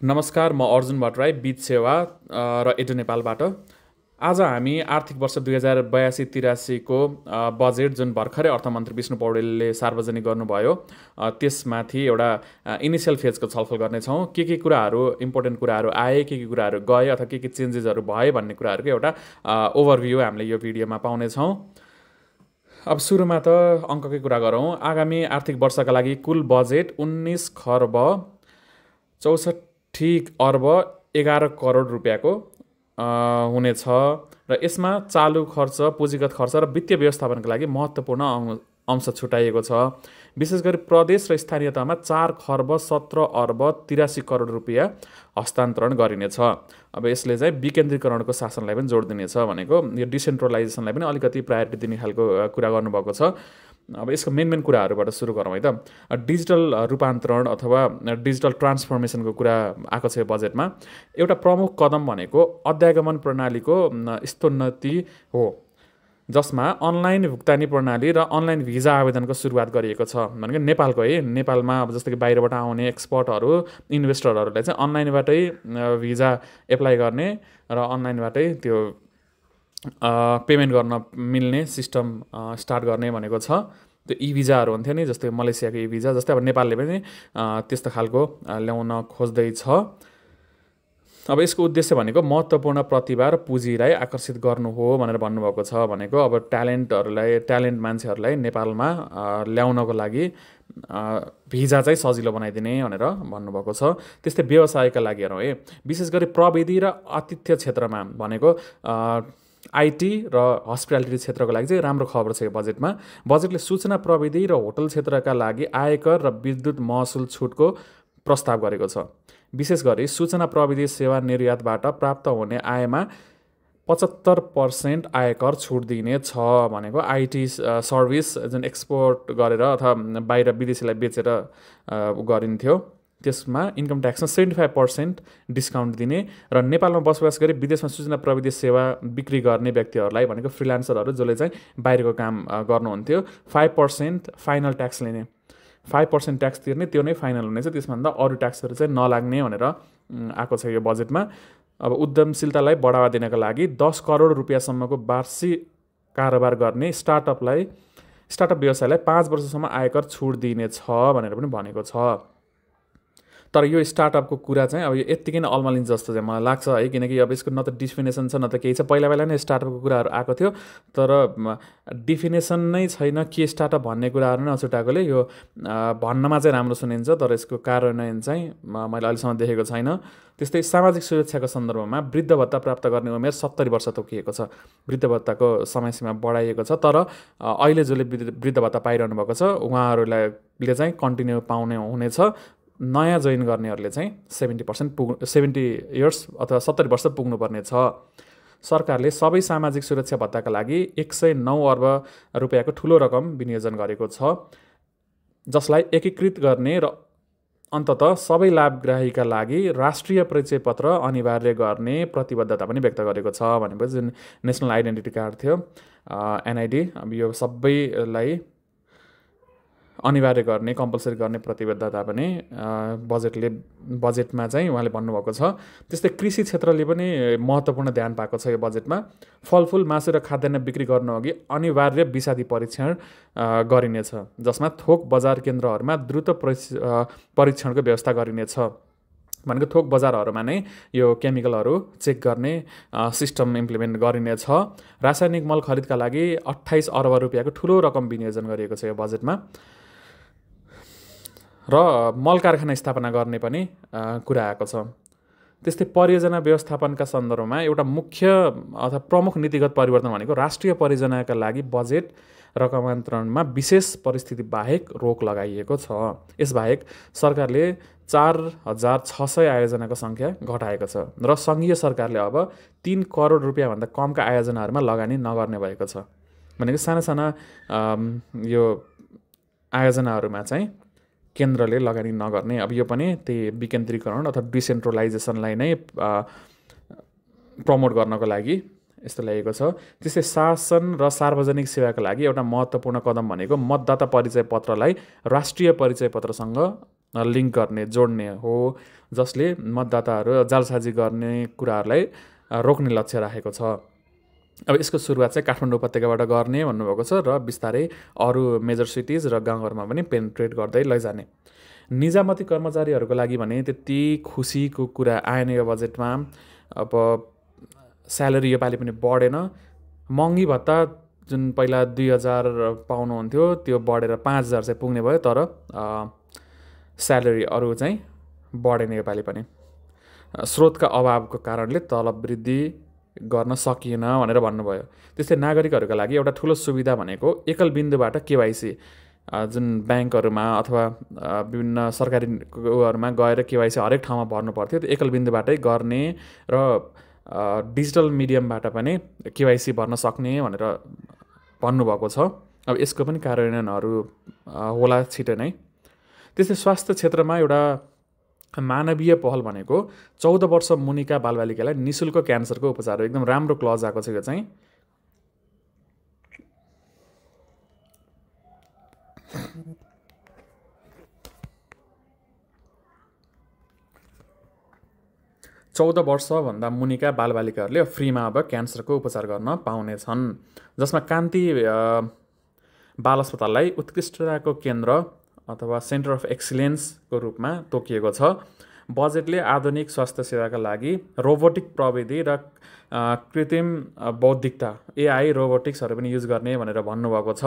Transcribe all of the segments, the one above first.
नमस्कार, म अर्जुन भट्टराई बीच सेवा र एडु नेपालबाट। आज हामी आर्थिक वर्ष 2082-83 बजेट जुन भर्खरै अर्थमन्त्री विष्णु पौडेलले सार्वजनिक गर्नुभयो त्यसमाथि एउटा इनिसियल फेजको छलफल गर्नेछौँ। के कुराहरू इम्पोर्टेन्ट कुराहरू आए, के कुराहरू गए अथवा के चेन्जेसहरू भए भन्ने कुराहरूको एउटा ओभरभ्यू हामीले यो भिडियोमा पाउनेछौँ। अब सुरुमा त अङ्ककै कुरा गरौँ। आगामी आर्थिक वर्षका लागि कुल बजेट 19 खर्ब 64 अर्ब 11 करोड रुपियाँको हुनेछ र यसमा चालु खर्च, पुँजीगत खर्च र वित्तीय व्यवस्थापनका लागि महत्त्वपूर्ण अंश छुटाइएको छ। विशेष गरी प्रदेश र स्थानीय तहमा 4 खर्ब 17 अर्ब 83 करोड रुपियाँ हस्तान्तरण गरिनेछ। अब यसले चाहिँ विकेन्द्रीकरणको शासनलाई पनि जोड दिनेछ भनेको, यो डिसेन्ट्रलाइजेसनलाई पनि अलिकति प्रायोरिटी दिने खालको कुरा गर्नुभएको छ। अब यसको मेन कुराहरूबाट सुरु गरौँ है त। डिजिटल रूपान्तरण अथवा डिजिटल ट्रान्सफर्मेसनको कुरा आएको छ यो बजेटमा। एउटा प्रमुख कदम भनेको अध्यागमन प्रणालीको स्तरोन्नति हो, जसमा अनलाइन भुक्तानी प्रणाली र अनलाइन भिजा आवेदनको सुरुवात गरिएको छ। भनेको नेपालको नेपालमा अब जस्तो कि बाहिरबाट आउने एक्सपर्टहरू, इन्भेस्टरहरूलाई चाहिँ अनलाइनबाटै भिजा एप्लाई गर्ने र अनलाइनबाटै त्यो पेमेन्ट गर्न मिल्ने सिस्टम स्टार्ट गर्ने भनेको छ। त्यो ई भिजाहरू हुन्थ्यो नि, जस्तै मलेसियाको ई भिजा, जस्तै अब नेपालले पनि त्यस्तो खालको ल्याउन खोज्दैछ। अब यसको उद्देश्य भनेको महत्त्वपूर्ण प्रतिभा र पुँजीलाई आकर्षित गर्नु हो भनेर भन्नुभएको छ। भनेको अब ट्यालेन्ट मान्छेहरूलाई नेपालमा ल्याउनको लागि भिजा चाहिँ सजिलो बनाइदिने भनेर भन्नुभएको छ। त्यस्तै व्यवसायका लागि हेरौँ विशेष गरी प्रविधि र आतिथ्य क्षेत्रमा भनेको आइटी र हस्पिटालिटी क्षेत्रको लागि चाहिँ राम्रो खबर छ यो बजेटमा। बजेटले सूचना प्रविधि र होटल क्षेत्रका लागि आयकर र विद्युत महसुल छुटको प्रस्ताव गरेको छ। विशेष गरी सूचना प्रविधि सेवा निर्यातबाट प्राप्त हुने आयमा 75% आयकर छुट दिने छ। भनेको आइटी सर्भिस जुन एक्सपोर्ट गरेर अथवा बाहिर विदेशीलाई बेचेर गरिन्थ्यो त्यसमा इन्कम ट्याक्समा 75% डिस्काउन्ट दिने र नेपालमा बसोबास गरी विदेशमा सूचना प्रविधि सेवा बिक्री गर्ने व्यक्तिहरूलाई भनेको फ्रिलान्सरहरू जसले चाहिँ बाहिरको काम गर्नुहुन्थ्यो 5% फाइनल ट्याक्स लिने, 5% ट्याक्स तिर्ने, त्यो नै फाइनल हुनेछ। त्यसभन्दा अरू ट्याक्सहरू चाहिँ नलाग्ने भनेर आएको छ यो बजेटमा। अब उद्यमशीलतालाई बढावा दिनका लागि 10 करोड रुपियाँसम्मको वार्षिक कारोबार गर्ने स्टार्टअप व्यवसायलाई 5 वर्षसम्म आयकर छुट दिनेछ भनेर पनि भनेको छ। तर यो स्टार्टअपको कुरा चाहिँ अब यो यत्तिकै नै अल्मलिन्छ जस्तो चाहिँ मलाई लाग्छ किनकि अब यसको न त डिफिनेसन छ न त केही छ। पहिला नै स्टार्टअपको कुराहरू आएको थियो, तर डिफिनेसन नै छैन के स्टार्टअप भन्ने कुराहरू नै नछुटाएकोले यो भन्नमा चाहिँ राम्रो सुनिन्छ, तर यसको कार्यान्वयन चाहिँ मैले अहिलेसम्म देखेको छैन। त्यस्तै सामाजिक सुरक्षाको सन्दर्भमा वृद्ध भत्ता प्राप्त गर्ने उमेर 70 वर्ष तोकिएको छ। वृद्ध भत्ताको समयसीमा बढाइएको छ, तर अहिले जसले वृद्ध भत्ता पाइरहनु भएको छ उहाँहरूले चाहिँ कन्टिन्यू पाउने हुनेछ। नयाँ जोइन गर्नेहरूले चाहिँ 70 इयर्स अथवा 70 वर्ष पुग्नुपर्ने छ। सरकारले सबै सामाजिक सुरक्षा भत्ताका लागि 109 अर्ब रुपियाँको ठुलो रकम विनियोजन गरेको छ, जसलाई एकीकृत गर्ने र अन्ततः सबै लाभग्राहीका लागि राष्ट्रिय परिचय पत्र अनिवार्य गर्ने प्रतिबद्धता पनि व्यक्त गरेको छ। भनेपछि जुन नेसनल आइडेन्टिटी कार्ड थियो एनआइडी, अब यो सबैलाई अनिवार्य गर्ने, कम्पलसरी गर्ने प्रतिबद्धता पनि बजेटमा चाहिँ उहाँले भन्नुभएको छ। त्यस्तै कृषि क्षेत्रले पनि महत्त्वपूर्ण ध्यान पाएको छ यो बजेटमा। फलफुल, मासु र खाद्यान्न बिक्री गर्नु अघि अनिवार्य विषादी परीक्षण गरिनेछ, जसमा थोक बजार केन्द्रहरूमा द्रुत परीक्षणको व्यवस्था गरिनेछ। भनेको थोक बजारहरूमा नै यो केमिकलहरू चेक गर्ने सिस्टम इम्प्लिमेन्ट गरिनेछ। रासायनिक मल खरिदका लागि 28 अर्ब रुपियाँको ठुलो रकम विनियोजन गरिएको छ यो बजेटमा। र मल कारखाना स्थापना गर्ने पनि कुरा आएको छ। त्यस्तै परियोजना व्यवस्थापनका सन्दर्भमा एउटा मुख्य अथवा प्रमुख नीतिगत परिवर्तन भनेको राष्ट्रिय परियोजनाका लागि बजेट रकमान्तरणमा विशेष परिस्थिति बाहेक रोक लगाइएको छ। यसबाहेक सरकारले 4600 आयोजनाको सङ्ख्या घटाएको छ र सङ्घीय सरकारले अब 3 करोड रुपियाँभन्दा कमका आयोजनाहरूमा लगानी नगर्ने भएको छ। भनेको साना यो आयोजनाहरूमा चाहिँ केन्द्रले लगानी नगर्ने। अब यो पनि त्यही विकेन्द्रीकरण अथवा डिसेन्ट्रलाइजेसनलाई नै प्रमोट गर्नको लागि यस्तो ल्याएको छ। त्यसै शासन र सार्वजनिक सेवाका लागि एउटा महत्त्वपूर्ण कदम भनेको मतदाता परिचय पत्रलाई राष्ट्रिय परिचय पत्रसँग लिङ्क गर्ने जोड्ने हो, जसले मतदाताहरू जालसाजी गर्ने कुराहरूलाई रोक्ने लक्ष्य राखेको छ। अब यसको सुरुवात चाहिँ काठमाडौँ उपत्यकाबाट गर्ने भन्नुभएको छ र बिस्तारै अरू मेजर सिटिज र गाउँघरमा पनि पेनिट्रेट गर्दै लैजाने। निजामती कर्मचारीहरूको लागि भने त्यति खुसीको कुरा आएन यो बजेटमा। अब स्यालेरी योपालि पनि बढेन। महँगी भत्ता जुन पहिला 2000 पाउनुहुन्थ्यो त्यो बढेर 5000 चाहिँ पुग्ने भयो, तर स्यालेरी अरू चाहिँ बढेन योपालि पनि। स्रोतका अभावको कारणले तलब वृद्धि गर्न सकिएन भनेर भन्नुभयो। त्यस्तै नागरिकहरूका लागि एउटा ठुलो सुविधा भनेको एकल बिन्दुबाट केवाइसी, जुन ब्याङ्कहरूमा अथवा विभिन्न सरकारी उयोहरूमा गएर केवाइसी हरेक ठाउँमा भर्नु पर्थ्यो, त्यो एकल बिन्दुबाटै गर्ने र डिजिटल मिडियमबाट पनि केवाइसी भर्न सक्ने भनेर भन्नुभएको छ। अब यसको पनि कार्यान्वयनहरू होला छिटै नै। त्यस्तै स्वास्थ्य क्षेत्रमा एउटा मानवीय पहल भनेको 14 वर्ष मुनिका बालबालिकालाई निःशुल्क क्यान्सरको उपचार हो। एकदम राम्रो क्लज आएको छ यो चाहिँ। चौध वर्षभन्दा मुनिका बालबालिकाहरूले फ्रीमा अब क्यान्सरको उपचार गर्न पाउनेछन्, जसमा कान्ति बाल अस्पताललाई उत्कृष्टताको केन्द्र अथवा सेन्टर अफ एक्सिलेन्सको रूपमा तोकिएको छ। बजेटले आधुनिक स्वास्थ्य सेवाका लागि रोबोटिक प्रविधि र कृत्रिम बौद्धिकता AI रोबोटिक्सहरू पनि युज गर्ने भनेर भन्नुभएको छ।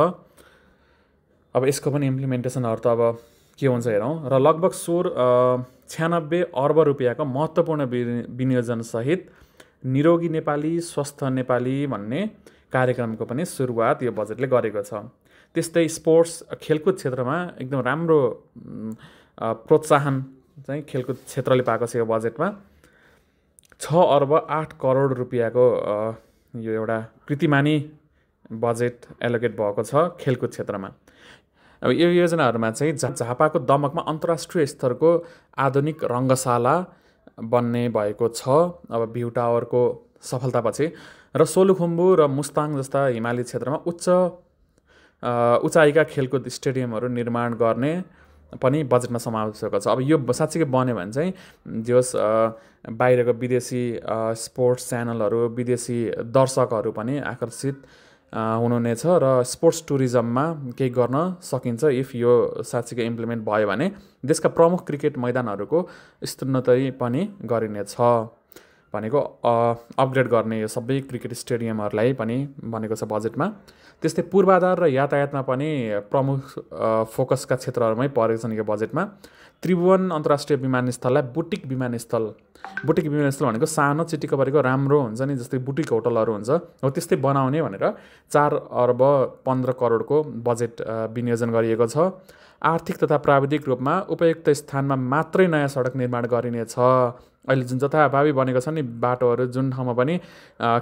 अब यसको पनि इम्प्लिमेन्टेसनहरू त अब के हुन्छ हेरौँ। र लगभग 96 अर्ब रुपियाँको महत्त्वपूर्ण विनियोजनसहित निरोगी नेपाली स्वस्थ नेपाली भन्ने कार्यक्रमको पनि सुरुवात यो बजेटले गरेको छ। त्यस्तै स्पोर्ट्स खेलकुद क्षेत्रमा एकदम राम्रो प्रोत्साहन चाहिँ खेलकुद क्षेत्रले पाएको छ यो बजेटमा। 6 अर्ब 8 करोड रुपियाँको यो एउटा कृतिमानी बजेट एलोकेट भएको छ खेलकुद क्षेत्रमा। अब यो योजनाहरूमा चाहिँ झापाको दमकमा अन्तर्राष्ट्रिय स्तरको आधुनिक रङ्गशाला बन्ने भएको छ अब भ्यू टावरको सफलतापछि, र सोलुखुम्बु र मुस्ताङ जस्ता हिमाली क्षेत्रमा उचाइका खेलकुद स्टेडियमहरू निर्माण गर्ने पनि बजेटमा समावेश भएको छ। अब यो साँच्चीकै बन्यो भने चाहिँ जस बाहिरको विदेशी स्पोर्ट्स च्यानलहरू, विदेशी दर्शकहरू पनि आकर्षित हुनुहुनेछ र स्पोर्ट्स टुरिज्ममा केही गर्न सकिन्छ इफ यो साँच्चीकै इम्प्लिमेन्ट भयो भने। देशका प्रमुख क्रिकेट मैदानहरूको स्तरोन्नति पनि गरिनेछ भनेको अपग्रेड गर्ने यो सबै क्रिकेट स्टेडियमहरूलाई पनि भनेको छ बजेटमा। त्यस्तै पूर्वाधार र यातायातमा पनि प्रमुख फोकसका क्षेत्रहरूमै परेको छन् यो बजेटमा। त्रिभुवन अन्तर्राष्ट्रिय विमानस्थललाई बुटिक विमानस्थल भनेको सानो चिटिक्क परेको राम्रो हुन्छ नि, जस्तै बुटिक होटलहरू हुन्छ हो त्यस्तै बनाउने भनेर 4 अर्ब 15 करोडको बजेट विनियोजन गरिएको छ। आर्थिक तथा प्राविधिक रूपमा उपयुक्त स्थानमा मात्रै नयाँ सडक निर्माण गरिनेछ। अहिले जुन जथाभावी बनेको छ नि बाटोहरू, जुन ठाउँमा पनि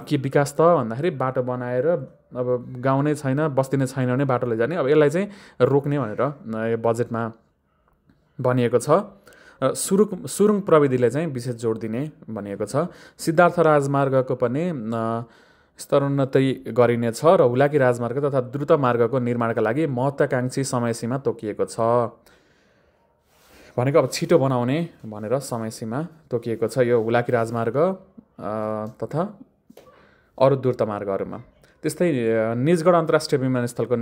के विकास त भन्दाखेरि बाटो बनाएर अब गाउँ नै छैन, बस्ती नै छैन भने बाटो लैजाने, अब यसलाई चाहिँ रोक्ने भनेर यो बजेटमा भनिएको छ। सुरुङ प्रविधिले चाहिँ विशेष जोड दिने भनिएको छ। सिद्धार्थ राजमार्गको पनि स्तरोन्नति गरिनेछ र हुलाकी राजमार्ग तथा द्रुत मार्गको निर्माणका लागि महत्त्वाकांक्षी समयसीमा तोकिएको छ भनेको अब छिटो बनाउने भनेर समयसीमा तोकिएको छ यो हुलाकी राजमार्ग तथा अरू द्रुत मार्गहरूमा। त्यस्तै निजगढ अन्तर्राष्ट्रिय विमानस्थलको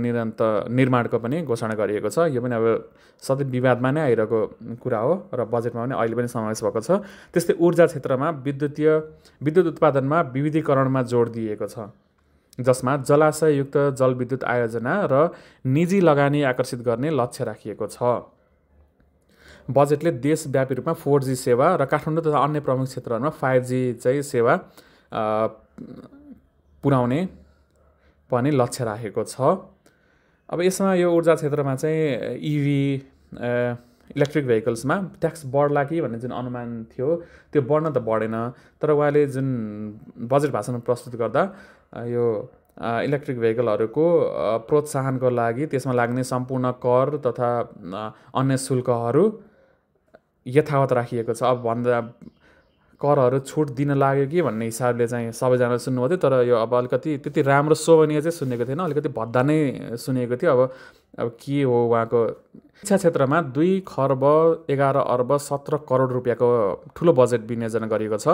निर्माणको पनि घोषणा गरिएको छ। यो पनि अब सधैँ विवादमा नै आइरहेको कुरा हो र बजेटमा पनि अहिले पनि समावेश भएको छ। त्यस्तै ऊर्जा क्षेत्रमा विद्युत उत्पादनमा विविधीकरणमा जोड दिएको छ, जसमा जलाशययुक्त जलविद्युत आयोजना र निजी लगानी आकर्षित गर्ने लक्ष्य राखिएको छ। बजेटले देशव्यापी रूपमा 4G सेवा र काठमाडौँ तथा अन्य प्रमुख क्षेत्रहरूमा 5G चाहिँ सेवा पुर्याउने पनि लक्ष्य राखेको छ। अब यसमा यो ऊर्जा क्षेत्रमा चाहिँ EV इलेक्ट्रिक भेहिकल्समा ट्याक्स बढ्ला कि भन्ने जुन अनुमान थियो त्यो बढ्न त बढेन, तर उहाँले जुन बजेट भाषण प्रस्तुत गर्दा यो इलेक्ट्रिक भेहिकलहरूको प्रोत्साहनको लागि त्यसमा लाग्ने सम्पूर्ण कर तथा अन्य शुल्कहरू यथावत राखिएको छ। अब भन्दा करहरू छुट दिन लाग्यो कि भन्ने हिसाबले चाहिँ सबैजनाले सुन्नुभयो थियो। तर यो अब अलिकति त्यति राम्रो शोभनीय चाहिँ सुनेको थिएन, अलिकति भद्दा नै सुनेको थियो। अब के हो उहाँको शिक्षा क्षेत्रमा 2,11,17,00,00,000 रुपियाँको ठुलो बजेट विनियोजन गरिएको छ।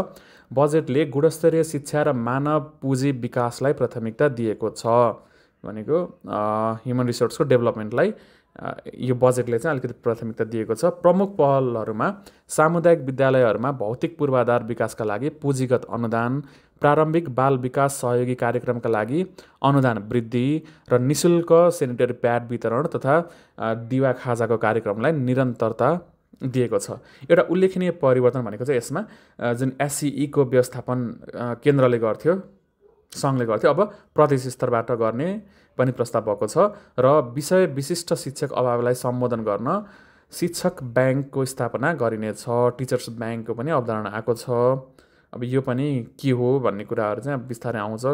बजेटले गुणस्तरीय शिक्षा र मानव पुँजी विकासलाई प्राथमिकता दिएको छ भनेको ह्युमन रिसोर्सको डेभलपमेन्टलाई यो बजेटले चाहिँ अलिकति प्राथमिकता दिएको छ। प्रमुख पहलहरूमा सामुदायिक विद्यालयहरूमा भौतिक पूर्वाधार विकासका लागि पुँजीगत अनुदान, प्रारम्भिक बाल विकास सहयोगी कार्यक्रमका लागि अनुदान वृद्धि र निःशुल्क सेनिटरी प्याड वितरण तथा दिवा खाजाको कार्यक्रमलाई निरन्तरता दिएको छ। एउटा उल्लेखनीय परिवर्तन भनेको चाहिँ यसमा जुन एससिईको व्यवस्थापन केन्द्रले गर्थ्यो, सङ्घले गर्थ्यो, अब प्रदेश स्तरबाट गर्ने पनि प्रस्ताव भएको छ। र विषय विशिष्ट शिक्षक अभावलाई सम्बोधन गर्न शिक्षक ब्याङ्कको स्थापना गरिनेछ। टिचर्स ब्याङ्कको पनि अवधारणा आएको छ। अब यो पनि के हो भन्ने कुराहरू चाहिँ बिस्तारै आउँछ।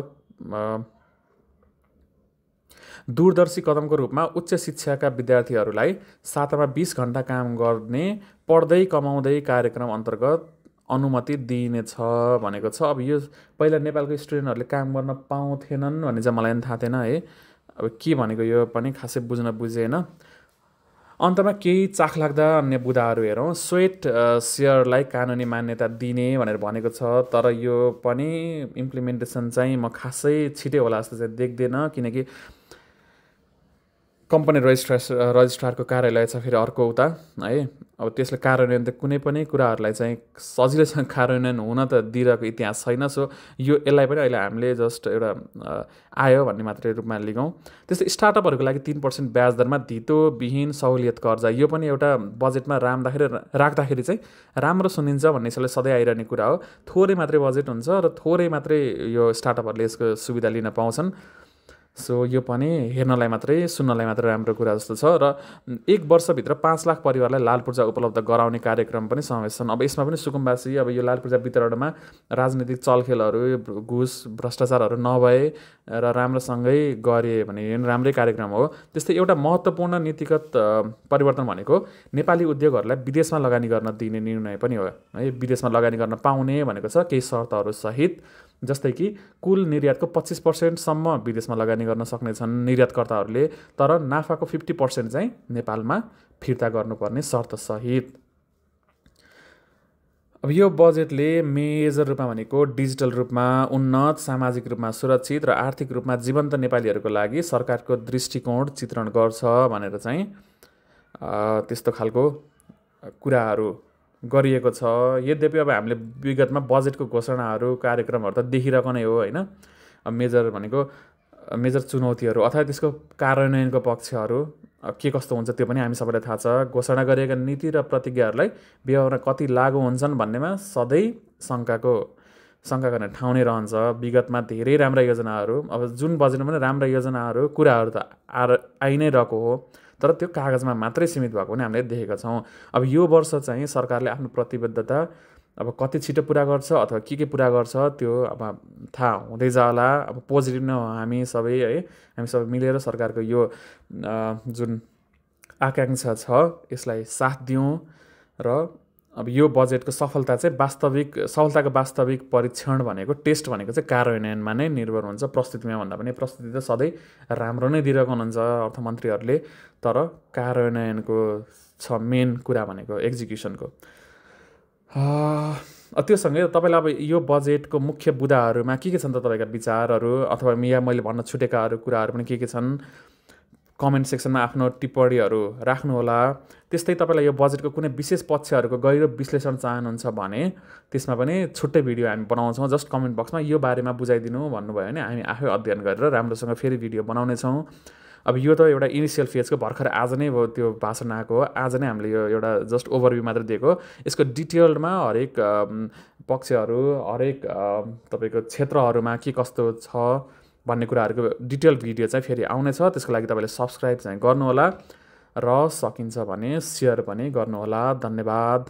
दूरदर्शी कदमको रूपमा उच्च शिक्षाका विद्यार्थीहरूलाई सातामा 20 घण्टा काम गर्ने पढ्दै कमाउँदै कार्यक्रम अन्तर्गत अनुमति दिइनेछ भनेको छ। अब यो पहिला नेपालको स्टुडेन्टहरूले काम गर्न पाउँथेनन् भन्ने चाहिँ मलाई पनि थाहा थिएन है। अब के भनेको यो पनि खासै बुझेन। अन्तमा केही चाखलाग्दा अन्य बुदाहरू हेरौँ। स्वेट सेयरलाई कानुनी मान्यता दिने भनेर भनेको छ, तर यो पनि इम्प्लिमेन्टेसन चाहिँ म खासै छिटै होला जस्तो चाहिँ देख्दैन, किनकि कम्पनी रजिस्ट्रारको कार्यालय छ फेरि अर्को उता है। अब त्यसले कार्यान्वयन त कुनै पनि कुराहरूलाई चाहिँ सजिलैसँग कार्यान्वयन हुन त दिइरहेको इतिहास छैन। सो यसलाई पनि अहिले हामीले जस्ट एउटा आयो भन्ने मात्रै रूपमा लिगौँ। त्यस्तै स्टार्टअपहरूको लागि 3% ब्याज दरमा धितोविहीन सहुलियत कर्जा, यो पनि एउटा बजेटमा राख्दाखेरि चाहिँ राम्रो सुनिन्छ भन्ने हिसाबले सधैँ आइरहने कुरा हो। थोरै मात्रै बजेट हुन्छ र थोरै मात्रै यो स्टार्टअपहरूले यसको सुविधा लिन पाउँछन्। सो यो पनि हेर्नलाई मात्रै सुन्नलाई मात्रै राम्रो कुरा जस्तो छ। र 1 वर्षभित्र 5 लाख परिवारलाई लाल पूर्जा उपलब्ध गराउने कार्यक्रम पनि समावेश छन्। अब यसमा पनि सुकुम्बासी अब यो लाल पूर्जा वितरणमा राजनीतिक चलखेलहरू, घुस भ्रष्टाचारहरू नभए र राम्रोसँगै गरे भने यो राम्रै कार्यक्रम हो। त्यस्तै एउटा महत्त्वपूर्ण नीतिगत परिवर्तन भनेको नेपाली उद्योगहरूलाई विदेशमा लगानी गर्न दिने निर्णय पनि हो है। विदेशमा लगानी गर्न पाउने भनेको छ केही शर्तहरू सहित, जस्तै कि कुल निर्यातको 25% सम्म विदेशमा लगानी गर्न सक्नेछन् निर्यातकर्ताहरूले, तर नाफाको 50% चाहिँ नेपालमा फिर्ता गर्नुपर्ने शर्त सहित। अब यो बजेटले मेजर रूपमा भनेको डिजिटल रूपमा उन्नत, सामाजिक रूपमा सुरक्षित र आर्थिक रूपमा जीवन्त नेपालीहरूको लागि सरकारको दृष्टिकोण चित्रण गर्छ भनेर चाहिँ त्यस्तो खालको कुराहरू गरिएको छ। यद्यपि अब हामीले विगतमा बजेटको घोषणाहरू कार्यक्रमहरू त देखिरहेको नै हो होइन। अब मेजर चुनौतीहरू अथवा त्यसको कार्यान्वयनको पक्षहरू के कस्तो हुन्छ त्यो पनि हामी सबैलाई थाहा छ। घोषणा गरिएका नीति र प्रतिज्ञाहरूलाई व्यवहारमा कति लागू हुन्छन् भन्नेमा सधैँ शङ्का गर्ने ठाउँ नै रहन्छ। विगतमा धेरै राम्रा योजनाहरू, अब जुन बजेटमा पनि राम्रा योजनाहरू कुराहरू त आइ नै रहेको हो, तर त्यो कागजमा मात्रै सीमित भएको पनि हामीले देखेका छौँ। अब यो वर्ष चाहिँ सरकारले आफ्नो प्रतिबद्धता अब कति छिटो पुरा गर्छ अथवा के पुरा गर्छ त्यो अब थाहा हुँदै जाला। अब पोजिटिभ नै हो हामी सबै है, हामी सबै मिलेर सरकारको यो जुन आकाङ्क्षा छ यसलाई साथ दिउँ र अब यो बजेटको सफलताको वास्तविक परीक्षण भनेको टेस्ट भनेको चाहिँ कार्यान्वयनमा नै निर्भर हुन्छ। प्रस्तुतिमा भन्दा पनि प्रस्तुति त सधैँ राम्रो नै दिइरहेको हुनुहुन्छ अर्थमन्त्रीहरूले, तर कार्यान्वयनको छ मेन कुरा भनेको एक्जिक्युसनको। त्योसँगै तपाईँलाई अब यो बजेटको मुख्य बुदाहरूमा के छन् त तपाईँका विचारहरू अथवा यहाँ मैले भन्न छुटेकाहरू कुराहरू पनि के छन् कमेन्ट सेक्सनमा आफ्नो टिप्पणीहरू राख्नुहोला। त्यस्तै तपाईँलाई यो बजेटको कुनै विशेष पक्षहरूको गहिरो विश्लेषण चाहनुहुन्छ भने त्यसमा पनि छुट्टै भिडियो हामी बनाउँछौँ। जस्ट कमेन्ट बक्समा यो बारेमा बुझाइदिनु भन्नुभयो भने हामी आफै अध्ययन गरेर राम्रोसँग फेरि भिडियो बनाउनेछौँ। अब यो त एउटा इनिसियल फेजको भर्खर आज नै भयो त्यो भाषण आएको हो। आज नै हामीले यो एउटा जस्ट ओभरभ्यू मात्र दिएको। यसको डिटेलमा हरेक पक्षहरू, हरेक तपाईँको क्षेत्रहरूमा के कस्तो छ भन्ने कुराहरूको डिटेल भिडियो चाहिँ फेरि आउनेछ। त्यसको लागि तपाईँले सब्सक्राइब चाहिँ गर्नुहोला र सकिन्छ भने सेयर पनि गर्नुहोला। धन्यवाद।